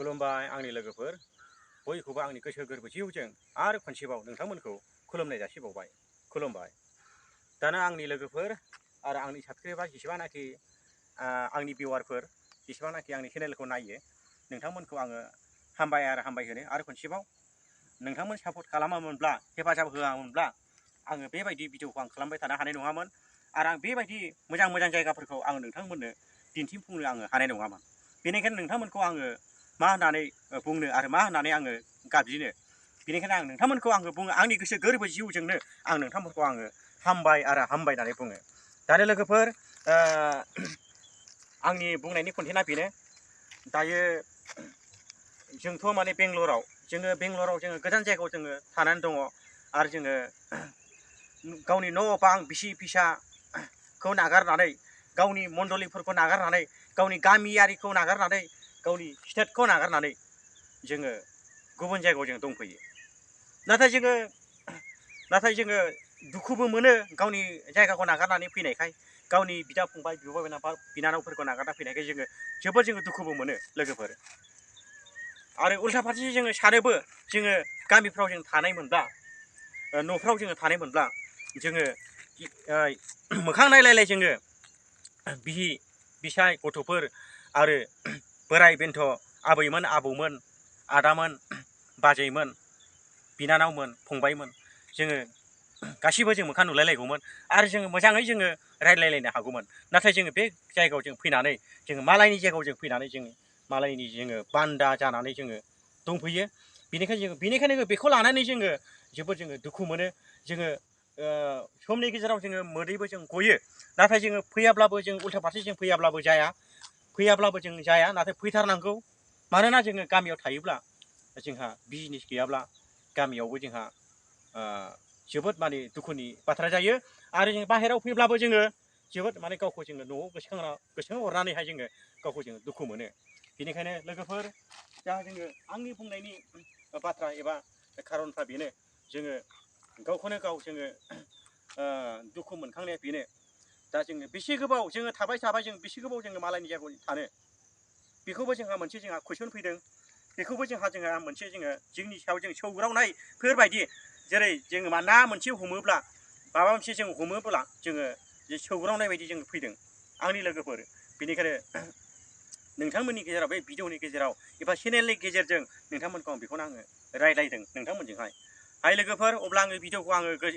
खुलुमबाय आंनि लोगोफोर बयखौबो आंनि गोसो गोरबो जिउजों आरो खनसेबाव नोंथांमोनखौ खुलुमनाय जासिबावबाय। खुलुमबाय। दाना आंनि लोगोफोर आरो आंनि साबस्क्राइबार जेसेबांनाखि आंनि भिउवारफोर जेसेबांनाखि आंनि चेनेलखौ नायो नोंथांमोनखौ आङो हामबाय आरो हामबाय होनो आरो खनसेबाव नोंथांमोन सापर्ट खालामामोनब्ला हेफाजाब होआमोनब्ला आङो बेबायदि भिडिअखौ आं खालामबाय थानो हानाय नङामोन आरो आं बेबायदि मोजां मोजां जायगाफोरखौ आङो नोंथांमोननो दिन्थिफुंनो आङो हानाय नङामोन। बेनिखायनो नोंथांमोनखौ आङो मा होननानै बुंनो आरो मा होननानै आङो गाबज्रिनो बेनिखायनो आं नोंथांमोनखौ आङो बुङो आंनि गोसो गोरबो जिउजोंनो आं नोंथांमोनखौ आङो हामबाय आरो हामबाय होननानै बुङो। दानि लोगोफोर आंनि बुंनायनि कन्टेन्टआ बेनो दायो जोंथ' माने बेंगलराव जोङो गोजान जायगायाव जोङो थानानै दङ आरो जोङो गावनि न' बां बिसि फिसाखौ नागारनानै गावनि मण्डलिफोरखौ नागारनानै गावनि गामियारिखौ नागारनानै गावनि स्टेटखौ नागारनानै जोङो गुबुन जायगायाव जों दंफैयो। नाथाय जोङो दुखुबो मोनो गावनि जायगाखौ नागारनानै फैनायखाय गावनि बिदा फंबाय बिनानावफोरखौ नागारना फैनायखाय जोबोद दुखुबो मोनो लोगोफोर। आरो उल्था फारसे जोङो सानोबो जोङो गामिफ्राव जों थानाय मोनब्ला न'फ्राव जोङो थानाय मोनब्ला जोङो मोखां नायलायलाय जोङो बिसि फिसाय गथ'फोर आरो बोराय बेन्थ' आबैमोन आबौमोन आदामोन बाजैमोन बिनानावमोन फंबायमोन जोङो गासिबो जों मोखां नुलायलायगौमोन आरो जोङो मोजाङै जोङो रायज्लायलायनो हागौमोन। नाथाय जोङो बे जायगायाव जों फैनानै जोङो मालायनि जायगायाव जों फैनानै जोङो मालायनि जोङो बान्दा जानानै जोङो दंफैयो। बेनिखायनो बेखौ लानानै जोङो जोबोद दुखु मोनो। जोङो समनि गेजेराव जोङो मोदैबो जों गयो। नाथाय जोङो फैयाब्लाबो जों उल्था फारसे जों फैयाब्लाबो जाया नाथाय फैथारनांगौ। मानोना जोङो गामियाव थायोब्ला जोंहा बिजनेस गैयाब्ला गामियावबो जोंहा जोबोद माने दुखुनि बाथ्रा जायो आरो जों बाहेरायाव फैब्लाबो जोङो जोबोद माने गावखौ जोङो न'आव गोसोखांहरनानैहाय जोङो गावखौ जोङो दुखु मोनो। बेनिखायनो लोगोफोर दा जोङो आंनि बुंनायनि बाथ्रा एबा खारनफ्रा बेनो जोङो गावखौनो गाव जोङो दुखु मोनखांनाया बेनो दा जोङो बेसे गोबाव जोङो थाबाय जों बेसे गोबाव जोङो मालायनि जायगायाव थानो बेखौबो जोंहा मोनसे कुइसन फैदों। बेखौबो जोंहा मोनसे जोंनि सायाव जों सौग्रावनायफोरबायदि जेरै जोङो ना मोनसे हमोब्ला माबा मोनसे जों हमोब्ला जोङो सौग्रावनाय बायदि जों फैदों आंनि लोगोफोर। बेनिखायनो नोंथांमोननि गेजेराव बे भिडिअनि गेजेराव एबा चेनेलनि गेजेरजों नोंथांमोनखौ बेखौनो आङो रायज्लायदों नोंथांमोनजोंहाय। हाय लोगोफोर अब्ला आङो भिडिअखौ